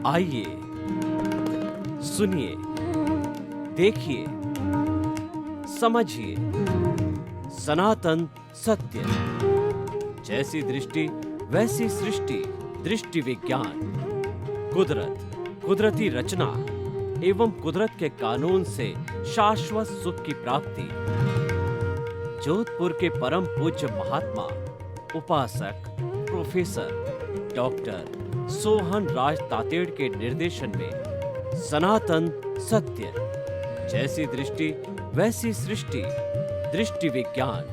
आइए, सुनिए, देखिए, समझिए सनातन सत्य। जैसी दृष्टि वैसी सृष्टि, दृष्टि विज्ञान। कुदरत, कुदरती रचना एवं कुदरत के कानून से शाश्वत सुख की प्राप्ति। जोधपुर के परम पूज्य महात्मा उपासक प्रोफेसर डॉक्टर सोहन राज तातेड़ के निर्देशन में सनातन सत्य। जैसी दृष्टि वैसी सृष्टि, दृष्टि विज्ञान।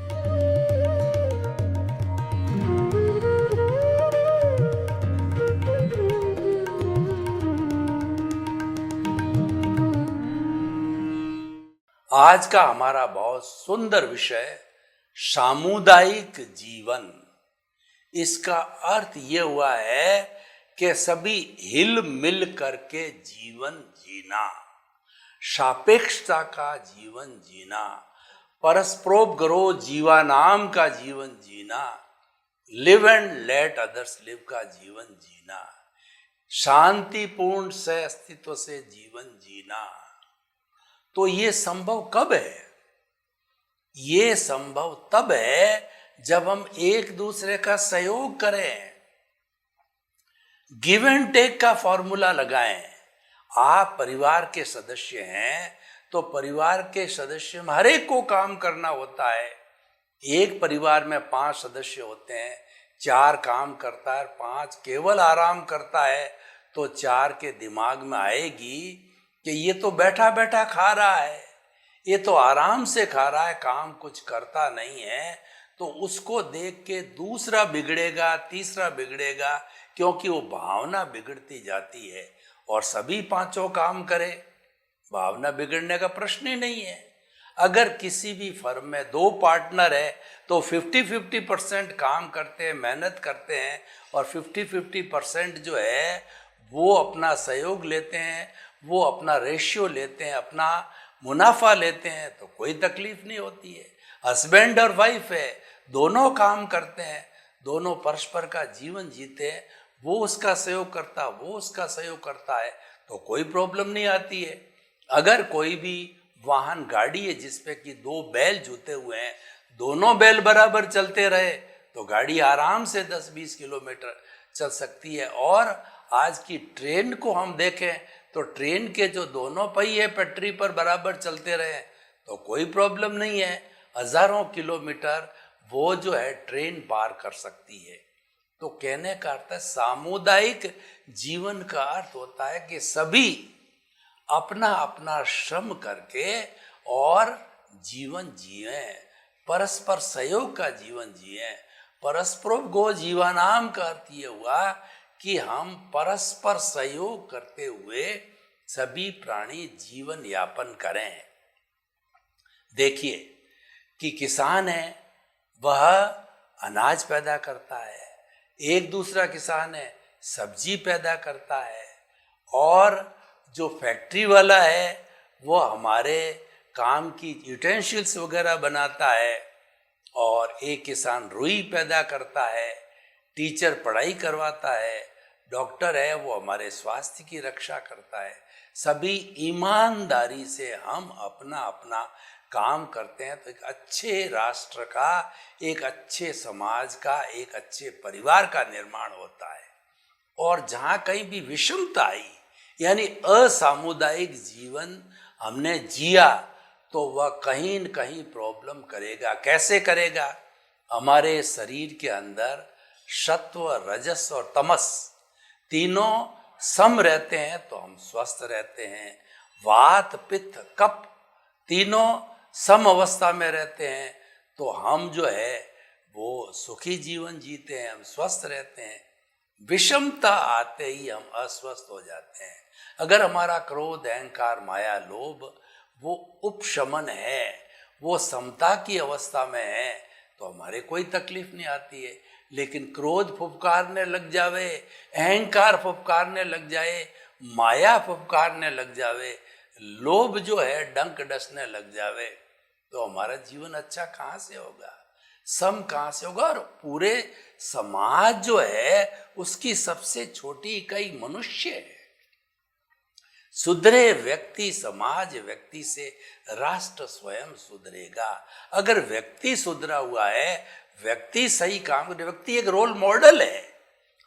आज का हमारा बहुत सुंदर विषय सामुदायिक जीवन। इसका अर्थ ये हुआ है कि सभी हिल मिल करके जीवन जीना, सापेक्षता का जीवन जीना, परस्परोपग्रो जीवानाम का जीवन जीना, live and let others live का जीवन जीना, शांतिपूर्ण से अस्तित्व से जीवन जीना। तो ये संभव कब है? ये संभव तब है जब हम एक दूसरे का सहयोग करें, गिव एंड टेक का फॉर्मूला लगाएं। आप परिवार के सदस्य हैं तो परिवार के सदस्य में हर एक को काम करना होता है। एक परिवार में 5 सदस्य होते हैं, 4 काम करता है, 5 केवल आराम करता है, तो 4 के दिमाग में आएगी कि ये तो बैठा बैठा खा रहा है, ये तो आराम से खा रहा है, काम कुछ करता नहीं है। तो उसको देख के दूसरा बिगड़ेगा, तीसरा बिगड़ेगा, क्योंकि वो भावना बिगड़ती जाती है। और सभी 5 काम करे, भावना बिगड़ने का प्रश्न ही नहीं है। अगर किसी भी फर्म में 2 पार्टनर है तो 50-50% काम करते हैं, मेहनत करते हैं, और 50-50% जो है वो अपना सहयोग लेते हैं, वो अपना रेशियो लेते हैं, अपना मुनाफा लेते हैं, तो कोई तकलीफ नहीं होती है। हस्बैंड और वाइफ है, दोनों काम करते हैं, दोनों परस्पर का जीवन जीते हैं, वो उसका सहयोग करता, वो उसका सहयोग करता है, तो कोई प्रॉब्लम नहीं आती है। अगर कोई भी वाहन गाड़ी है जिसपे कि 2 बैल जुते हुए हैं, दोनों बैल बराबर चलते रहे तो गाड़ी आराम से 10-20 किलोमीटर चल सकती है। और आज की ट्रेन को हम देखें तो ट्रेन के जो दोनों पहिए पटरी पर बराबर चलते रहे तो कोई प्रॉब्लम नहीं है, हजारों किलोमीटर वो जो है ट्रेन पार कर सकती है। तो कहने का अर्थ है सामुदायिक जीवन का अर्थ होता है कि सभी अपना अपना श्रम करके और जीवन जिए, परस्पर सहयोग का जीवन जिए। परस्परोपगो जीवानाम का अर्थ ये हुआ कि हम परस्पर सहयोग करते हुए सभी प्राणी जीवन यापन करें। देखिए कि किसान है, वह अनाज पैदा करता है, एक दूसरा किसान है सब्जी पैदा करता है, और जो फैक्ट्री वाला है वो हमारे काम की यूटेंसिल्स वगैरह बनाता है, और एक किसान रुई पैदा करता है, टीचर पढ़ाई करवाता है, डॉक्टर है वो हमारे स्वास्थ्य की रक्षा करता है। सभी ईमानदारी से हम अपना अपना काम करते हैं तो एक अच्छे राष्ट्र का, एक अच्छे समाज का, एक अच्छे परिवार का निर्माण होता है। और जहाँ कहीं भी विषमता आई, यानी असामुदायिक जीवन हमने जिया, तो वह कहीं न कहीं प्रॉब्लम करेगा। कैसे करेगा? हमारे शरीर के अंदर सत्व, रजस और तमस तीनों सम रहते हैं तो हम स्वस्थ रहते हैं। वात, पित्त, कफ तीनों सम अवस्था में रहते हैं तो हम जो है वो सुखी जीवन जीते हैं, हम स्वस्थ रहते हैं। विषमता आते ही हम अस्वस्थ हो जाते हैं। अगर हमारा क्रोध, अहंकार, माया, लोभ वो उपशमन है, वो समता की अवस्था में है, तो हमारे कोई तकलीफ नहीं आती है। लेकिन क्रोध फुफकारने लग जावे, अहंकार फुफकारने लग जाए, माया फुफकारने लग जावे, लोभ जो है डंक डसने लग जावे, तो हमारा जीवन अच्छा कहाँ से होगा, सम कहाँ से होगा। और पूरे समाज जो है उसकी सबसे छोटी इकाई मनुष्य है। सुधरे व्यक्ति समाज, व्यक्ति से राष्ट्र स्वयं सुधरेगा। अगर व्यक्ति सुधरा हुआ है, व्यक्ति सही काम करे, व्यक्ति एक रोल मॉडल है।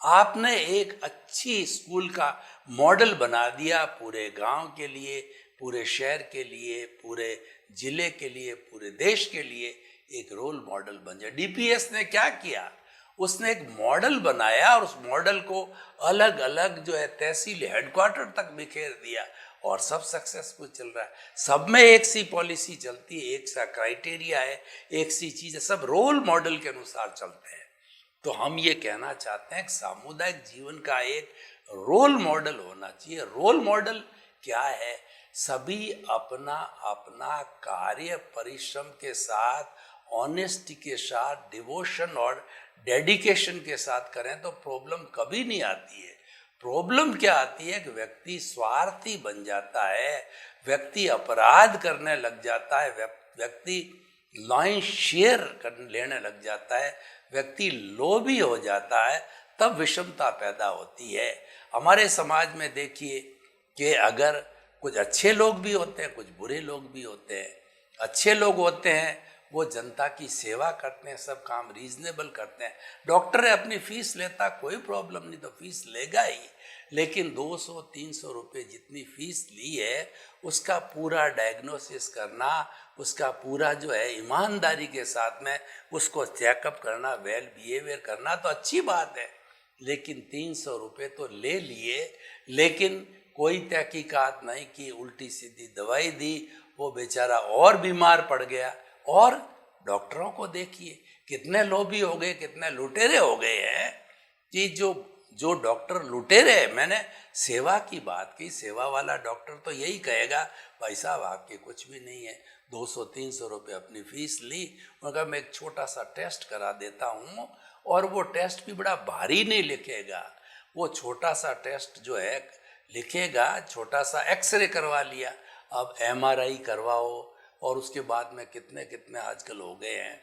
आपने एक अच्छी स्कूल का मॉडल बना दिया पूरे गांव के लिए, पूरे शहर के लिए, पूरे जिले के लिए, पूरे देश के लिए एक रोल मॉडल बन जाए। डीपीएस ने क्या किया, उसने एक मॉडल बनाया और उस मॉडल को अलग अलग जो है तहसील हेडक्वार्टर तक बिखेर दिया और सब सक्सेसफुल चल रहा है। सब में एक सी पॉलिसी चलती है, एक सा क्राइटेरिया है, एक सी चीज है, सब रोल मॉडल के अनुसार चलते हैं। तो हम ये कहना चाहते हैं कि सामुदायिक जीवन का एक रोल मॉडल होना चाहिए। रोल मॉडल क्या है? सभी अपना अपना कार्य परिश्रम के साथ, ऑनेस्टी के साथ, डिवोशन और डेडिकेशन के साथ करें तो प्रॉब्लम कभी नहीं आती है। प्रॉब्लम क्या आती है कि व्यक्ति स्वार्थी बन जाता है, व्यक्ति अपराध करने लग जाता है, व्यक्ति लाइन शेयर कर लेने लग जाता है, व्यक्ति लोभी हो जाता है, तब विषमता पैदा होती है। हमारे समाज में देखिए कि अगर कुछ अच्छे लोग भी होते हैं, कुछ बुरे लोग भी होते हैं। अच्छे लोग होते हैं वो जनता की सेवा करते हैं, सब काम रीजनेबल करते हैं। डॉक्टर है अपनी फीस लेता, कोई प्रॉब्लम नहीं, तो फीस लेगा ही, लेकिन 200-300 रुपये जितनी फीस ली है उसका पूरा डायग्नोसिस करना, उसका पूरा जो है ईमानदारी के साथ में उसको चेकअप करना, वेल बिहेवियर करना तो अच्छी बात है। लेकिन 300 रुपये तो ले लिए, लेकिन कोई तहकीकात नहीं की, उल्टी सीधी दवाई दी, वो बेचारा और बीमार पड़ गया। और डॉक्टरों को देखिए कितने लोभी हो गए, कितने लुटेरे हो गए हैं कि जो डॉक्टर लुटेरे हैं। मैंने सेवा की बात की, सेवा वाला डॉक्टर तो यही कहेगा भाई साहब आपके कुछ भी नहीं है, 200-300 रुपये अपनी फीस ली, मगर मैं एक छोटा सा टेस्ट करा देता हूँ, और वो टेस्ट भी बड़ा भारी नहीं लिखेगा, वो छोटा सा टेस्ट जो है लिखेगा, छोटा सा एक्सरे करवा लिया, अब एमआरआई करवाओ, और उसके बाद में कितने कितने आजकल हो गए हैं।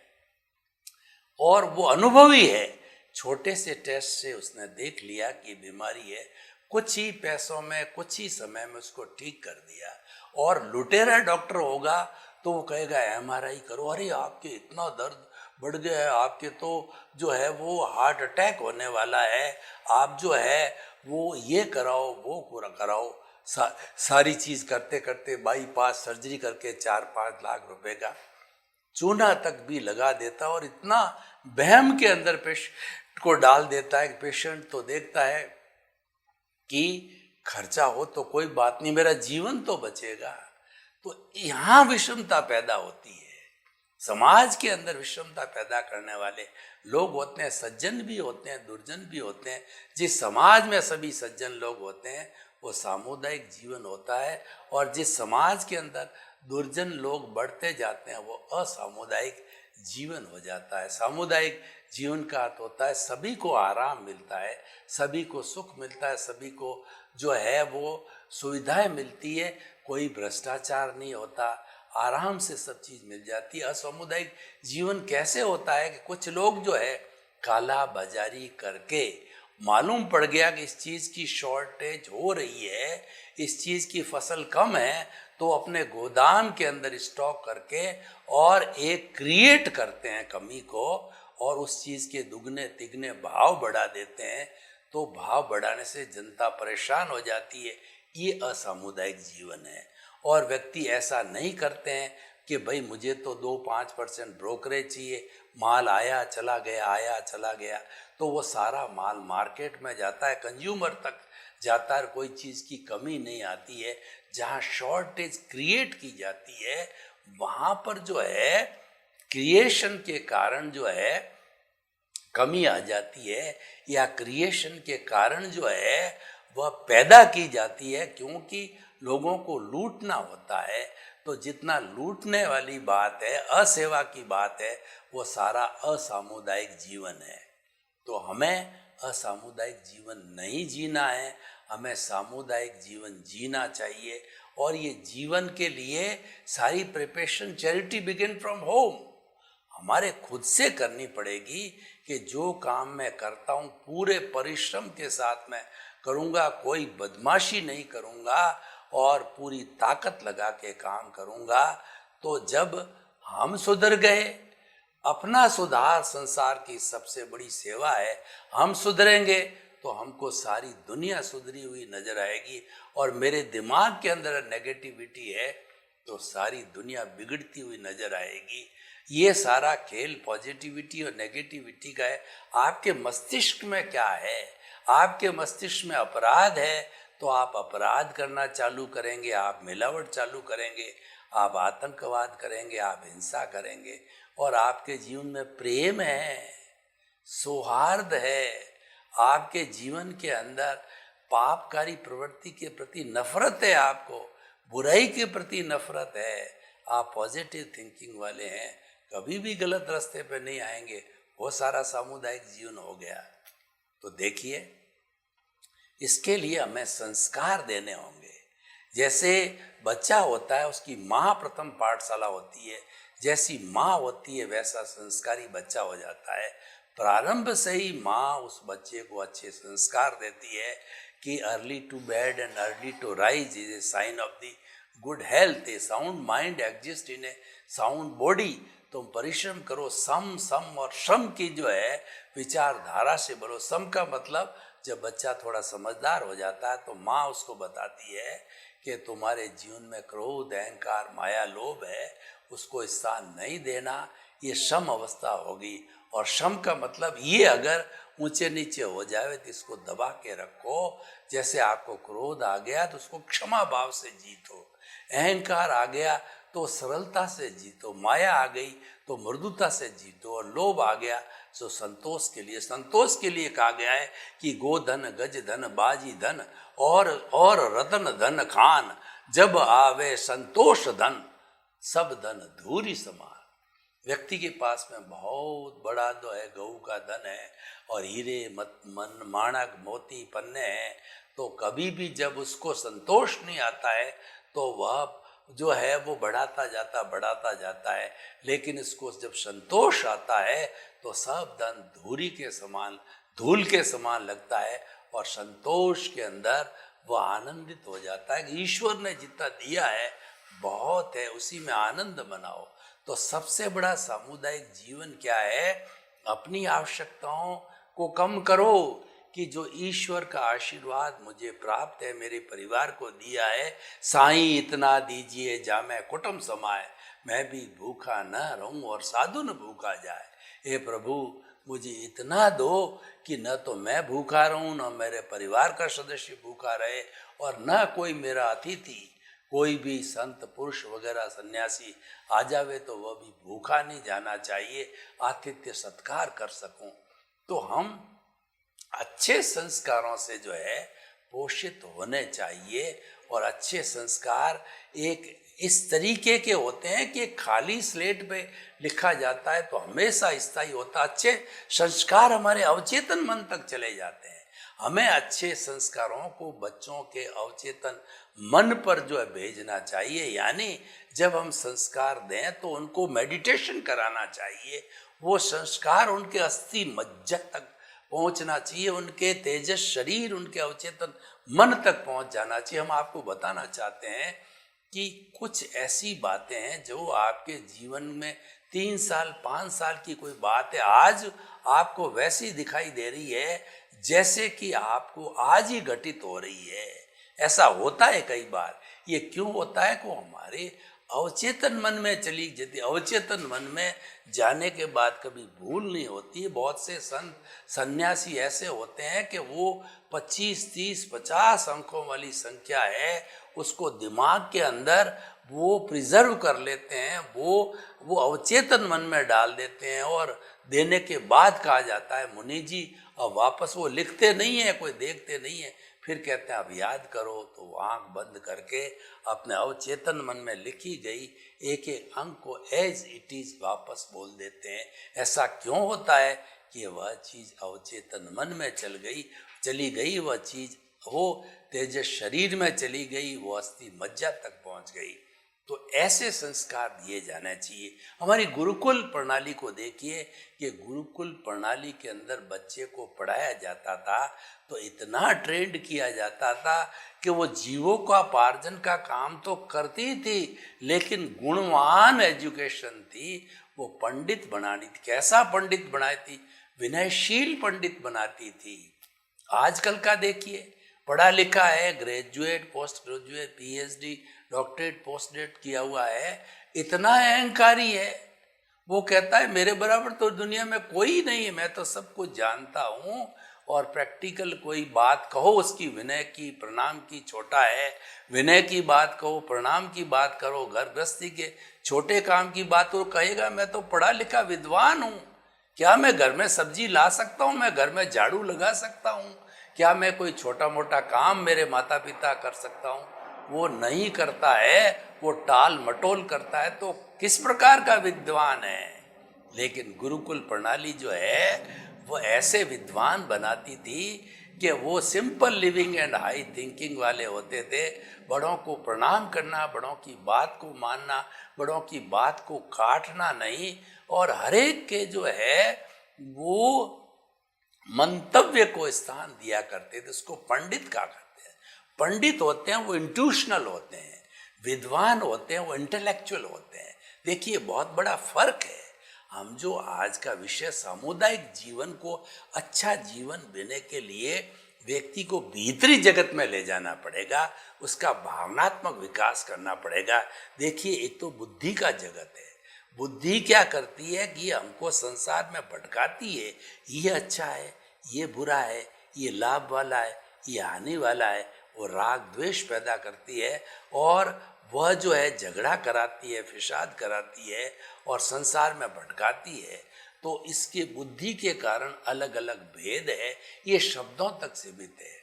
और वो अनुभवी है, छोटे से टेस्ट से उसने देख लिया कि बीमारी है, कुछ ही पैसों में, कुछ ही समय में उसको ठीक कर दिया। और लुटेरा डॉक्टर होगा तो वो कहेगा एमआरआई करो, अरे आपके इतना दर्द बढ़ गया है, आपके तो जो है वो हार्ट अटैक होने वाला है, आप जो है वो ये कराओ, वो कराओ, सारी चीज करते करते बाईपास सर्जरी करके 4-5 लाख रुपए का चूना तक भी लगा देता, और इतना बहम के अंदर पेशेंट को डाल देता है कि पेशेंट तो देखता है कि खर्चा हो तो कोई बात नहीं, मेरा जीवन तो बचेगा। तो यहाँ विषमता पैदा होती है। समाज के अंदर विषमता पैदा करने वाले लोग होते हैं, सज्जन भी होते हैं, दुर्जन भी होते हैं। जिस समाज में सभी सज्जन लोग होते हैं वो सामुदायिक जीवन होता है, और जिस समाज के अंदर दुर्जन लोग बढ़ते जाते हैं वो असामुदायिक जीवन हो जाता है। सामुदायिक जीवन का अर्थ होता है सभी को आराम मिलता है, सभी को सुख मिलता है, सभी को जो है वो सुविधाएं मिलती है, कोई भ्रष्टाचार नहीं होता, आराम से सब चीज मिल जाती है। असामुदायिक जीवन कैसे होता है कि कुछ लोग जो है काला बाजारी करके, मालूम पड़ गया कि इस चीज की शॉर्टेज हो रही है, इस चीज की फसल कम है, तो अपने गोदाम के अंदर स्टॉक करके और एक क्रिएट करते हैं कमी को, और उस चीज के दुगने तिगने भाव बढ़ा देते हैं। तो भाव बढ़ाने से जनता परेशान हो जाती है। ये असामुदायिक जीवन है। और व्यक्ति ऐसा नहीं करते हैं कि भाई मुझे तो 2-5% ब्रोकरेज चाहिए, माल आया चला गया, आया चला गया, तो वो सारा माल मार्केट में जाता है, कंज्यूमर तक जाता है, कोई चीज़ की कमी नहीं आती है। जहाँ शॉर्टेज क्रिएट की जाती है वहाँ पर जो है क्रिएशन के कारण जो है कमी आ जाती है, या क्रिएशन के कारण जो है वह पैदा की जाती है, क्योंकि लोगों को लूटना होता है। तो जितना लूटने वाली बात है, असेवा की बात है, वो सारा असामुदायिक जीवन है। तो हमें असामुदायिक जीवन नहीं जीना है, हमें सामुदायिक जीवन जीना चाहिए। और ये जीवन के लिए सारी preparation, charity begin from home, हमारे खुद से करनी पड़ेगी कि जो काम मैं करता हूँ पूरे परिश्रम के साथ मैं करूँगा, कोई बदमाशी नहीं करूँगा, और पूरी ताकत लगा के काम करूँगा, तो जब हम सुधर गए, अपना सुधार संसार की सबसे बड़ी सेवा है, हम सुधरेंगे तो हमको सारी दुनिया सुधरी हुई नजर आएगी। और मेरे दिमाग के अंदर नेगेटिविटी है तो सारी दुनिया बिगड़ती हुई नजर आएगी। ये सारा खेल पॉजिटिविटी और नेगेटिविटी का है। आपके मस्तिष्क में क्या है? आपके मस्तिष्क में अपराध है तो आप अपराध करना चालू करेंगे, आप मिलावट चालू करेंगे, आप आतंकवाद करेंगे, आप हिंसा करेंगे। और आपके जीवन में प्रेम है, सौहार्द है, आपके जीवन के अंदर पापकारी प्रवृत्ति के प्रति नफरत है, आपको बुराई के प्रति नफरत है, आप पॉजिटिव थिंकिंग वाले हैं, कभी भी गलत रास्ते पे नहीं आएंगे। वो सारा सामुदायिक जीवन हो गया। तो देखिए, इसके लिए हमें संस्कार देने होंगे। जैसे बच्चा होता है, उसकी माँ प्रथम पाठशाला होती है, जैसी माँ होती है वैसा संस्कारी बच्चा हो जाता है। प्रारंभ से ही माँ उस बच्चे को अच्छे संस्कार देती है कि early to bed and early to rise is a sign of the good health. A sound mind exist in a sound body. तुम परिश्रम करो, सम और श्रम की जो है विचारधारा से बोलो। सम का मतलब जब बच्चा थोड़ा समझदार हो जाता है तो माँ उसको बताती है कि तुम्हारे जीवन में क्रोध, अहंकार, माया, लोभ है, उसको स्थान नहीं देना, ये श्रम अवस्था होगी। और श्रम का मतलब ये अगर ऊंचे नीचे हो जाए तो इसको दबा के रखो। जैसे आपको क्रोध आ गया तो उसको क्षमा भाव से जीतो, अहंकार आ गया तो सरलता से जीतो, माया आ गई तो मृदुता से जीतो, और लोभ आ गया तो संतोष के लिए कहा गया है कि गोधन, गज धन, बाजी धन और रतन धन खान, जब आवे संतोष धन, सब धन धूरी समान। व्यक्ति के पास में बहुत बड़ा तो है, गऊ का धन है और हीरे माणक मोती पन्ने हैं, तो कभी भी जब उसको संतोष नहीं आता है तो वह जो है वो बढ़ाता जाता है। लेकिन इसको जब संतोष आता है तो सब धन धूल के समान लगता है, और संतोष के अंदर वह आनंदित हो जाता है कि ईश्वर ने जितना दिया है बहुत है, उसी में आनंद मनाओ। तो सबसे बड़ा सामुदायिक जीवन क्या है? अपनी आवश्यकताओं को कम करो कि जो ईश्वर का आशीर्वाद मुझे प्राप्त है, मेरे परिवार को दिया है, साईं इतना दीजिए जामे कुटुंब समाए, मैं भी भूखा न रहूं और साधु न भूखा जाए। हे प्रभु, मुझे इतना दो कि न तो मैं भूखा रहूं, न मेरे परिवार का सदस्य भूखा रहे, और न कोई मेरा अतिथि, कोई भी संत पुरुष वगैरह सन्यासी आ जावे तो वह भी भूखा नहीं जाना चाहिए, आतिथ्य सत्कार कर सकूं। तो हम अच्छे संस्कारों से जो है पोषित होने चाहिए। और अच्छे संस्कार एक इस तरीके के होते हैं कि खाली स्लेट पे लिखा जाता है तो हमेशा स्थायी होता। अच्छे संस्कार हमारे अवचेतन मन तक चले जाते हैं। हमें अच्छे संस्कारों को बच्चों के अवचेतन मन पर जो है भेजना चाहिए। यानी जब हम संस्कार दें तो उनको मेडिटेशन कराना चाहिए। वो संस्कार उनके अस्थि मज्जा तक पहुंचना चाहिए, उनके तेजस शरीर, उनके अवचेतन मन तक पहुंच जाना चाहिए। हम आपको बताना चाहते हैं कि कुछ ऐसी बातें हैं जो आपके जीवन में 3 साल 5 साल की कोई बात है, आज आपको वैसी दिखाई दे रही है जैसे कि आपको आज ही घटित हो रही है। ऐसा होता है कई बार। ये क्यों होता है? को हमारे अवचेतन मन में चली जाती। अवचेतन मन में जाने के बाद कभी भूल नहीं होती। बहुत से संत सन्यासी ऐसे होते हैं कि वो 25, 30, 50 अंकों वाली संख्या है, उसको दिमाग के अंदर वो प्रिजर्व कर लेते हैं, वो अवचेतन मन में डाल देते हैं, और देने के बाद कहा जाता है मुनि जी अब वापस वो लिखते नहीं है, कोई देखते नहीं है, फिर कहते हैं अब याद करो, तो वो आँख बंद करके अपने अवचेतन मन में लिखी गई एक एक अंक को एज इट इज वापस बोल देते हैं। ऐसा क्यों होता है? कि वह चीज़ अवचेतन मन में चली गई, वह चीज़ वो तेजस शरीर में चली गई, वो अस्थि मज्जा तक पहुंच गई। तो ऐसे संस्कार दिए जाने चाहिए। हमारी गुरुकुल प्रणाली को देखिए कि गुरुकुल प्रणाली के अंदर बच्चे को पढ़ाया जाता था तो इतना ट्रेंड किया जाता था कि वो जीवों का पार्जन का काम तो करती थी, लेकिन गुणवान एजुकेशन थी, वो पंडित बनानी थी। कैसा पंडित बनाती? विनयशील पंडित बनाती थी। आजकल का देखिए, पढ़ा लिखा है, graduate, post graduate, PhD, doctorate, postgrad किया हुआ है, इतना अहंकारी है, वो कहता है मेरे बराबर तो दुनिया में कोई नहीं है, मैं तो सब कुछ जानता हूँ। और प्रैक्टिकल कोई बात कहो उसकी, विनय की, प्रणाम की, छोटा है, विनय की बात कहो, प्रणाम की बात करो, घर गृहस्थी के छोटे काम की बात हो, कहेगा मैं तो पढ़ा लिखा विद्वान हूँ। क्या मैं घर में सब्जी ला सकता हूँ? मैं घर में झाड़ू लगा सकता हूँ? क्या मैं कोई छोटा मोटा काम मेरे माता पिता कर सकता हूँ? वो नहीं करता है, वो टाल मटोल करता है, तो किस प्रकार का विद्वान है? लेकिन गुरुकुल प्रणाली जो है वो ऐसे विद्वान बनाती थी कि वो simple living and high thinking वाले होते थे। बड़ों को प्रणाम करना, बड़ों की बात को मानना, बड़ों की बात को काटना नहीं, और हर एक के जो है वो मंतव्य को स्थान दिया करते थे। उसको पंडित कहा करते हैं। पंडित होते हैं वो इंट्यूशनल होते हैं, विद्वान होते हैं वो इंटेलेक्चुअल होते हैं। देखिए बहुत बड़ा फर्क है। हम जो आज का विषय सामुदायिक जीवन को अच्छा जीवन देने के लिए व्यक्ति को भीतरी जगत में ले जाना पड़ेगा, उसका भावनात्मक विकास करना पड़ेगा। देखिए एक तो बुद्धि का जगत है। बुद्धि क्या करती है कि हमको संसार में भटकाती है, ये अच्छा है, ये बुरा है, ये लाभ वाला है, ये हानि वाला है। वो राग द्वेष पैदा करती है और वह जो है झगड़ा कराती है, फिसाद कराती है और संसार में भटकाती है। तो इसके बुद्धि के कारण अलग अलग भेद है, ये शब्दों तक सीमित है।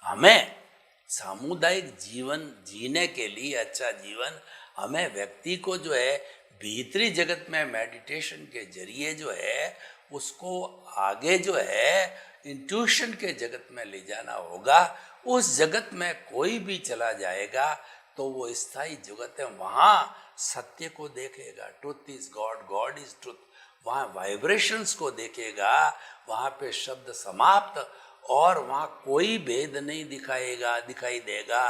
हमें सामुदायिक जीवन जीने के लिए, अच्छा जीवन, हमें व्यक्ति को जो है भीतरी जगत में मेडिटेशन के जरिए जो है उसको आगे जो है इंट्यूशन के जगत में ले जाना होगा। उस जगत में कोई भी चला जाएगा तो वो स्थायी जगत है, वहाँ सत्य को देखेगा। Truth is God, God is truth. वहाँ वाइब्रेशंस को देखेगा, वहाँ पे शब्द समाप्त, और वहाँ कोई भेद नहीं दिखाई देगा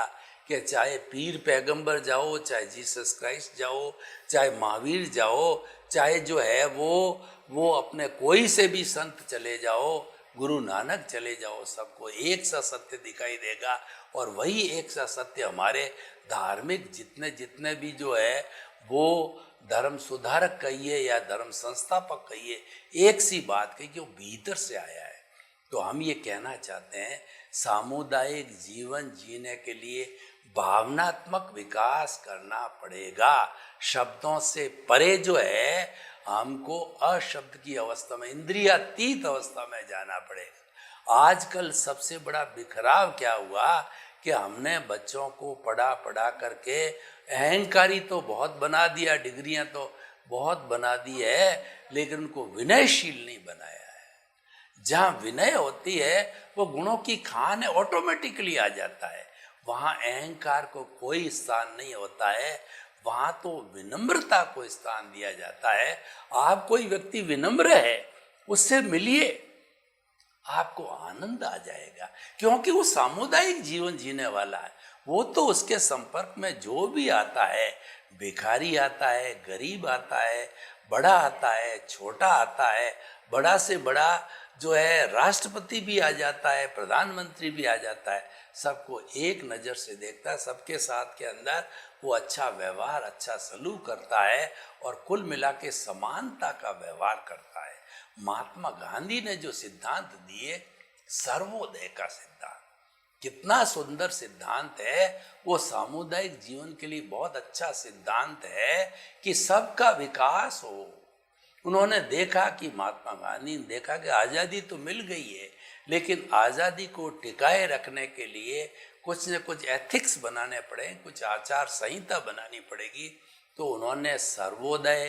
कि चाहे पीर पैगंबर जाओ, चाहे जीसस क्राइस्ट जाओ, चाहे महावीर जाओ, चाहे जो है वो अपने कोई से भी संत चले जाओ, गुरु नानक चले जाओ, सबको एक सा सत्य दिखाई देगा। और वही एक सा सत्य हमारे धार्मिक जितने भी जो है वो धर्म सुधारक कहिए या धर्म संस्थापक कहिए, एक सी बात कही कि वो भीतर से आया है। तो हम ये कहना चाहते हैं सामुदायिक जीवन जीने के लिए भावनात्मक विकास करना पड़ेगा। शब्दों से परे जो है हमको अशब्द की अवस्था में, इंद्रियातीत अवस्था में जाना पड़ेगा। आजकल सबसे बड़ा बिखराव क्या हुआ कि हमने बच्चों को पढ़ा करके अहंकारी तो बहुत बना दिया, डिग्रियां तो बहुत बना दी है, लेकिन उनको विनयशील नहीं बनाया है। जहाँ विनय होती है वो गुणों की खान है, ऑटोमेटिकली आ जाता है। वहाँ अहंकार को कोई स्थान नहीं होता है, वहाँ तो विनम्रता को स्थान दिया जाता है। आप कोई व्यक्ति विनम्र है, उससे मिलिए, आपको आनंद आ जाएगा, क्योंकि वो सामुदायिक जीवन जीने वाला है। वो तो उसके संपर्क में जो भी आता है, भिखारी आता है, गरीब आता है, बड़ा आता है, छोटा आता है, बड़ा से बड़ा जो है राष्ट्रपति भी आ जाता है, प्रधानमंत्री भी आ जाता है, सबको एक नज़र से देखता है, सबके साथ के अंदर वो अच्छा व्यवहार, अच्छा सलूक करता है और कुल मिला के समानता का व्यवहार करता है। महात्मा गांधी ने जो सिद्धांत दिए, सर्वोदय का सिद्धांत, कितना सुंदर सिद्धांत है। वो सामुदायिक जीवन के लिए बहुत अच्छा सिद्धांत है कि सबका विकास हो। उन्होंने देखा कि महात्मा गांधी ने देखा कि आज़ादी तो मिल गई है, लेकिन आज़ादी को टिकाए रखने के लिए कुछ न कुछ एथिक्स बनाने पड़े, कुछ आचार संहिता बनानी पड़ेगी। तो उन्होंने सर्वोदय,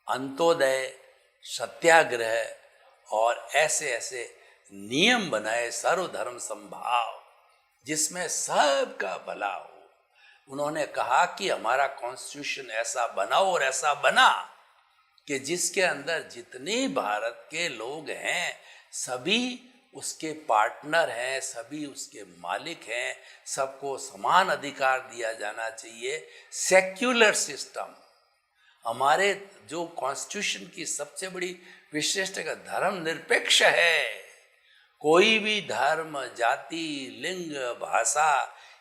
अंत्योदय, सत्याग्रह और ऐसे ऐसे नियम बनाए, सर्वधर्म संभाव, जिसमें सबका भला हो। उन्होंने कहा कि हमारा कॉन्स्टिट्यूशन ऐसा बनाओ और ऐसा बना कि जिसके अंदर जितने भारत के लोग हैं सभी उसके पार्टनर हैं, सभी उसके मालिक हैं, सबको समान अधिकार दिया जाना चाहिए। सेक्युलर सिस्टम, हमारे जो कॉन्स्टिट्यूशन की सबसे बड़ी विशेषता धर्म निरपेक्ष है। कोई भी धर्म, जाति, लिंग, भाषा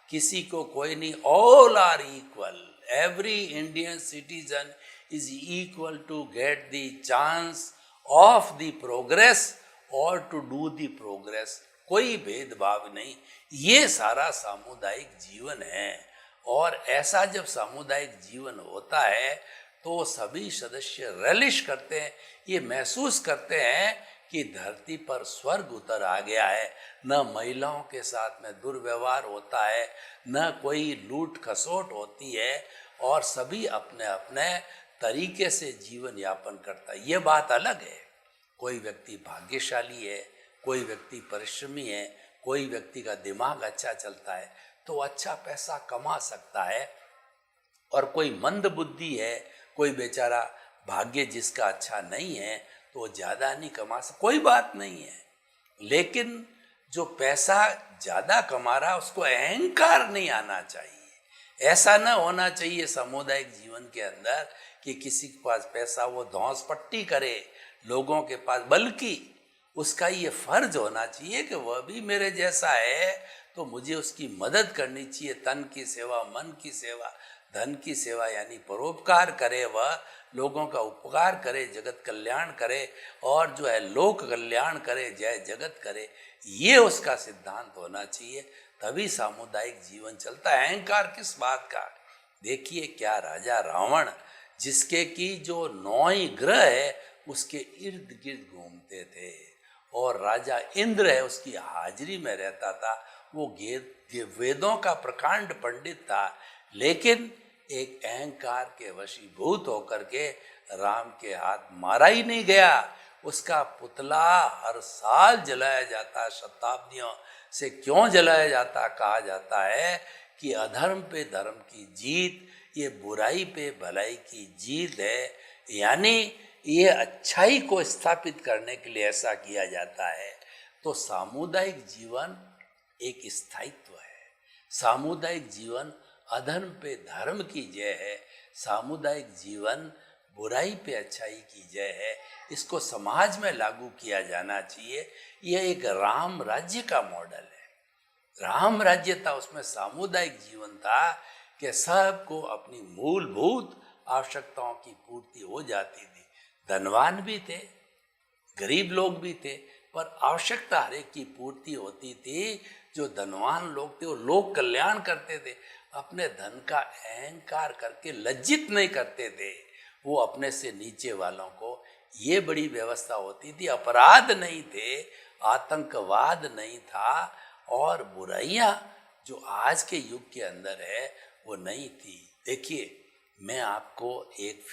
किसी को कोई नहीं, all are equal. Every Indian citizen is equal to get the chance of the progress और टू डू द प्रोग्रेस। कोई भेदभाव नहीं, ये सारा सामुदायिक जीवन है। और ऐसा जब सामुदायिक जीवन होता है तो सभी सदस्य रिलिश करते हैं, ये महसूस करते हैं कि धरती पर स्वर्ग उतर आ गया है। न महिलाओं के साथ में दुर्व्यवहार होता है, न कोई लूट खसोट होती है, और सभी अपने अपने तरीके से जीवन यापन करता है। ये बात अलग है। कोई व्यक्ति भाग्यशाली है, कोई व्यक्ति परिश्रमी है, कोई व्यक्ति का दिमाग अच्छा चलता है तो अच्छा पैसा कमा सकता है, और कोई मंद बुद्धि है, कोई बेचारा भाग्य जिसका अच्छा नहीं है तो वो ज़्यादा नहीं कमा सकता, कोई बात नहीं है। लेकिन जो पैसा ज़्यादा कमा रहा है उसको अहंकार नहीं आना चाहिए। ऐसा ना होना चाहिए सामुदायिक जीवन के अंदर कि किसी के पास पैसा वो धौंस पट्टी करे लोगों के पास, बल्कि उसका ये फर्ज होना चाहिए कि वह भी मेरे जैसा है तो मुझे उसकी मदद करनी चाहिए। तन की सेवा, मन की सेवा, धन की सेवा, यानी परोपकार करे, वह लोगों का उपकार करे, जगत कल्याण करे, और जो है लोक कल्याण करे, जय जगत करे। ये उसका सिद्धांत होना चाहिए, तभी सामुदायिक जीवन चलता है। अहंकार किस बात का? देखिए क्या राजा रावण, जिसके की जो 9 ग्रह है उसके इर्द गिर्द घूमते थे, और राजा इंद्र है उसकी हाजिरी में रहता था। वो वेदों का प्रकांड पंडित था, लेकिन एक अहंकार के वशीभूत होकर के राम के हाथ मारा ही नहीं गया। उसका पुतला हर साल जलाया जाता, शताब्दियों से क्यों जलाया जाता? कहा जाता है कि अधर्म पे धर्म की जीत, ये बुराई पे भलाई की जीत है। यानी ये अच्छाई को स्थापित करने के लिए ऐसा किया जाता है। तो सामुदायिक जीवन एक स्थायित्व है। सामुदायिक जीवन अधर्म पे धर्म की जय है। सामुदायिक जीवन बुराई पे अच्छाई की जय है। इसको समाज में लागू किया जाना चाहिए। यह एक राम राज्य का मॉडल है। राम राज्य था, उसमें सामुदायिक जीवन था कि सबको अपनी मूलभूत आवश्यकताओं की पूर्ति हो जाती थी। धनवान भी थे, गरीब लोग भी थे, पर आवश्यकता हर एक की पूर्ति होती थी। जो धनवान लोग थे वो लोक कल्याण करते थे, अपने धन का अहंकार करके लज्जित नहीं करते थे। वो अपने से नीचे वालों को, ये बड़ी व्यवस्था होती थी। अपराध नहीं थे, आतंकवाद नहीं था, और बुराइयां जो आज के युग के अंदर है वो नहीं थी। देखिए, मैं आपको एक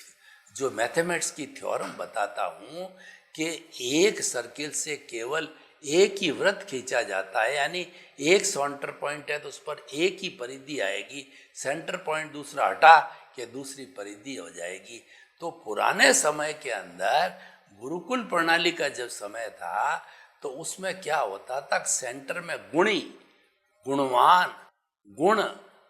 जो मैथमेटिक्स की थ्योरम बताता हूँ कि एक सर्किल से केवल एक ही वृत्त खींचा जाता है, यानी एक सेंटर पॉइंट है तो उस पर एक ही परिधि आएगी, सेंटर पॉइंट दूसरा हटा के दूसरी परिधि हो जाएगी। तो पुराने समय के अंदर गुरुकुल प्रणाली का जब समय था तो उसमें क्या होता था, सेंटर में गुणी, गुणवान, गुण,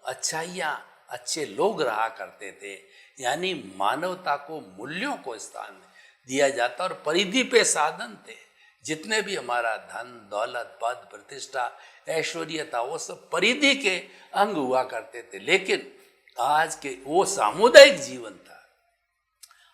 अच्छाइयाँ, अच्छे लोग रहा करते थे। यानी मानवता को, मूल्यों को स्थान दिया जाता, और परिधि पे साधन थे। जितने भी हमारा धन, दौलत, पद, प्रतिष्ठा, ऐश्वर्य था, वो सब परिधि के अंग हुआ करते थे। लेकिन आज के वो सामुदायिक जीवन था।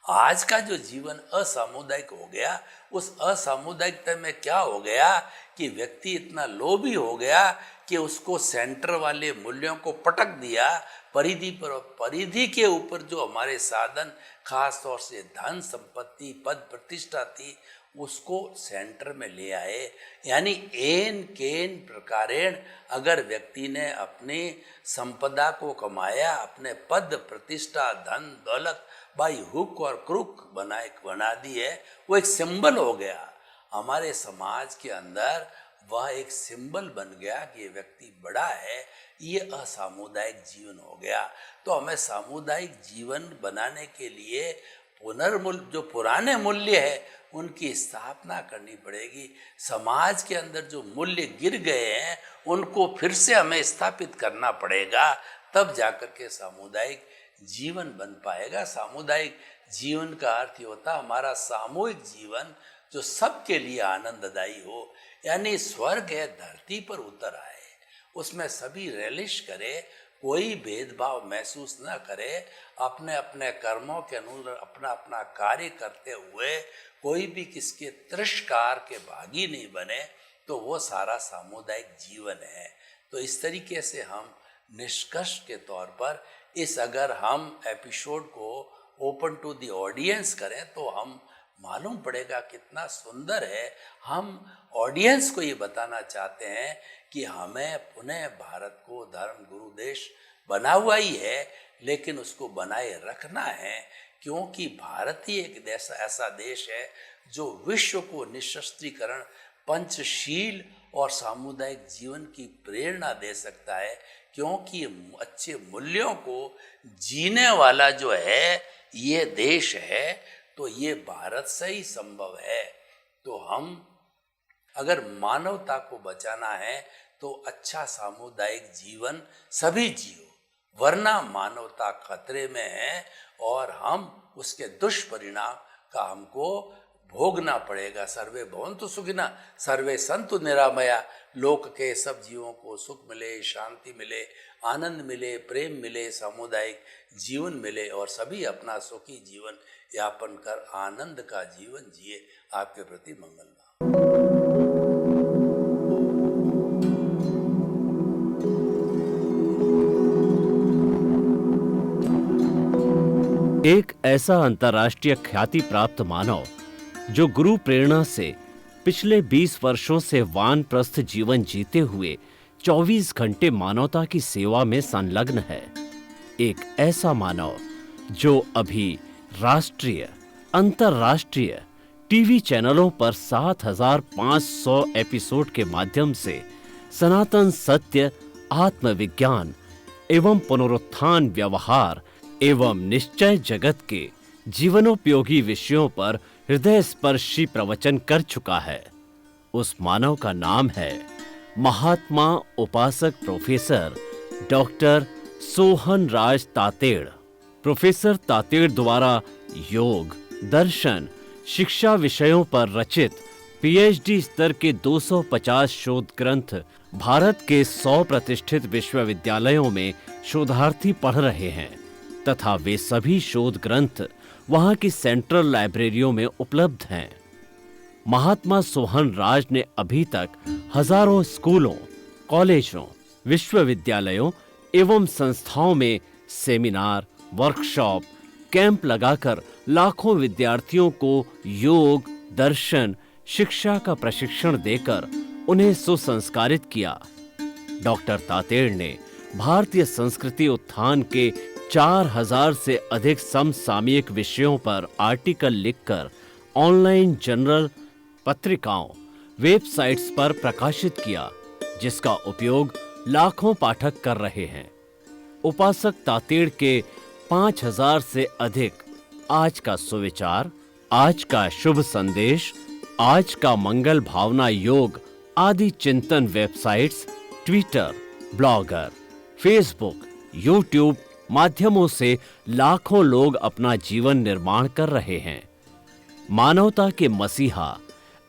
आज का जो जीवन असामुदायिक हो गया, उस असामुदायिकता में क्या हो गया कि व्यक्ति इतना लोभी हो गया कि उसको सेंटर वाले मूल्यों को पटक दिया परिधि पर। परिधि के ऊपर जो हमारे साधन, खास तौर से धन संपत्ति, पद प्रतिष्ठा थी, उसको सेंटर में ले आए। यानी एन केन प्रकारेण अगर व्यक्ति ने अपनी संपदा को कमाया, अपने पद प्रतिष्ठा, धन दौलत बाई हुक और क्रुक बना दी है, वो एक सिंबल हो गया। हमारे समाज के अंदर वह एक सिंबल बन गया कि ये व्यक्ति बड़ा है, ये असामुदायिक जीवन हो गया। तो हमें सामुदायिक जीवन बनाने के लिए पुनर्मूल्य, जो पुराने मूल्य है उनकी स्थापना करनी पड़ेगी। समाज के अंदर जो मूल्य गिर गए हैं उनको फिर से हमें स्थापित करना पड़ेगा, तब जाकर के सामुदायिक जीवन बन पाएगा। सामुदायिक जीवन का अर्थ ये होता है हमारा सामूहिक जीवन जो सबके लिए आनंददायी हो, यानी स्वर्ग है धरती पर उतर आए, उसमें सभी रेलिश करे, कोई भेदभाव महसूस न करे, अपने अपने कर्मों के अनुसार अपना अपना कार्य करते हुए कोई भी किसके तिरस्कार के भागी नहीं बने, तो वो सारा सामुदायिक जीवन है। तो इस तरीके से हम निष्कर्ष के तौर पर अगर हम एपिसोड को ओपन टू द ऑडियंस करें तो हम मालूम पड़ेगा कितना सुंदर है। हम ऑडियंस को ये बताना चाहते हैं कि हमें पुनः भारत को धर्म गुरु देश बना हुआ ही है, लेकिन उसको बनाए रखना है, क्योंकि भारत ही एक ऐसा देश है जो विश्व को निशस्त्रीकरण, पंचशील और सामुदायिक जीवन की प्रेरणा दे सकता है। क्योंकि अच्छे मूल्यों को जीने वाला जो है ये देश है, तो ये भारत से ही संभव है। तो हम अगर मानवता को बचाना है तो अच्छा सामुदायिक जीवन सभी जियो, वरना मानवता खतरे में है और हम उसके दुष्परिणाम का हमको भोगना पड़ेगा। सर्वे भवन्तु सुखिनः, सर्वे सन्तु निरामया। लोक के सब जीवों को सुख मिले, शांति मिले, आनंद मिले, प्रेम मिले, सामुदायिक जीवन मिले और सभी अपना सुखी जीवन यापन कर आनंद का जीवन जिए। आपके प्रति मंगल भाव। एक ऐसा अंतर्राष्ट्रीय ख्याति प्राप्त मानव जो गुरु प्रेरणा से पिछले 20 वर्षों से वानप्रस्थ जीवन जीते हुए 24 घंटे मानवता की सेवा में संलग्न है। एक ऐसा मानव जो अभी राष्ट्रीय, अंतर्राष्ट्रीय टीवी चैनलों पर 7,500 एपिसोड के माध्यम से सनातन सत्य, आत्मविज्ञान एवं पुनरुत्थान, व्यवहार एवं निश्चय जगत के जीवनोपयोगी विषयों पर हृदय स्पर्शी प्रवचन कर चुका है। उस मानव का नाम है महात्मा उपासक प्रोफेसर डॉक्टर सोहन राज तातेड़। प्रोफेसर तातेड़ द्वारा योग, दर्शन, शिक्षा विषयों पर रचित पीएचडी स्तर के 250 शोध ग्रंथ भारत के 100 प्रतिष्ठित विश्वविद्यालयों में शोधार्थी पढ़ रहे हैं तथा वे सभी शोध ग्रंथ वहां की सेंट्रल लाइब्रेरियों में उपलब्ध हैं। महात्मा सोहन राज ने अभी तक हजारों स्कूलों, कॉलेजों, विश्वविद्यालयों एवं संस्थाओं में सेमिनार, वर्कशॉप, कैंप लगाकर लाखों विद्यार्थियों को योग, दर्शन, शिक्षा का प्रशिक्षण देकर उन्हें सुसंस्कारित किया। डॉक्टर तातेड़ ने भारतीय संस्कृति उत्थान के 4000 से अधिक समसामयिक विषयों पर आर्टिकल लिखकर ऑनलाइन जर्नल, पत्रिकाओं, वेबसाइट्स पर प्रकाशित किया, जिसका उपयोग लाखों पाठक कर रहे हैं। उपासक तातेड़ के 5000 से अधिक आज का सुविचार, आज का शुभ संदेश, आज का मंगल भावना योग आदि चिंतन websites, Twitter, blogger, Facebook, YouTube माध्यमों से लाखों लोग अपना जीवन निर्माण कर रहे हैं। मानवता के मसीहा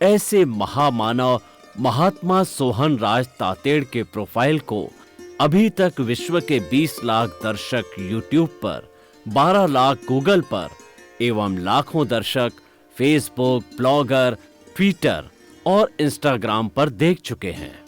ऐसे महामानव महात्मा सोहन राज तातेड़ के प्रोफाइल को अभी तक विश्व के 20 लाख दर्शक यूट्यूब पर, 12 लाख गूगल पर एवं लाखों दर्शक फेसबुक, ब्लॉगर, ट्विटर और इंस्टाग्राम पर देख चुके हैं।